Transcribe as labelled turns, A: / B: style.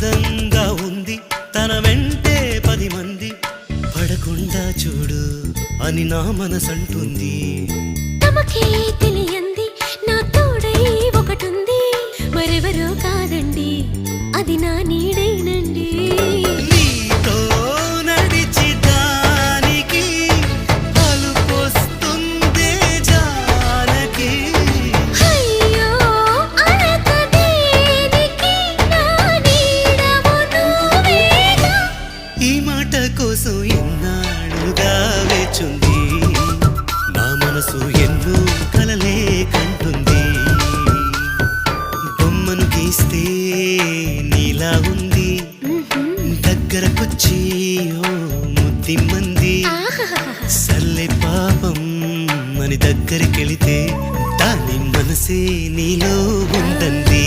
A: అందంగా ఉంది తన వెంటే 10 మంది పడకుండా చూడు అని నా మనసంటుంది.
B: తమకే తెలియంది నా తోడై ఒకటుంది మరెవరో కాదండి అది నా నీడైనండి.
A: నీతో నడిచి దానికి అలుపొస్తుందే జానకి.
B: అయ్యో అనక దేనికి నా నీడవు నువ్వేగా.
A: ఈ మాట కోసం ఎన్నాళ్ళుగా వేచుంది నా మనసు ఎన్నో కలలే కంటుంది. బొమ్మను గీస్తే నీలా ఉంది దగ్గరకొచ్చి ఓ ముద్దిమ్మంది. సల్లే పాపం అని దగ్గరికెళితే దాని మనసే నీలో ఉందంది.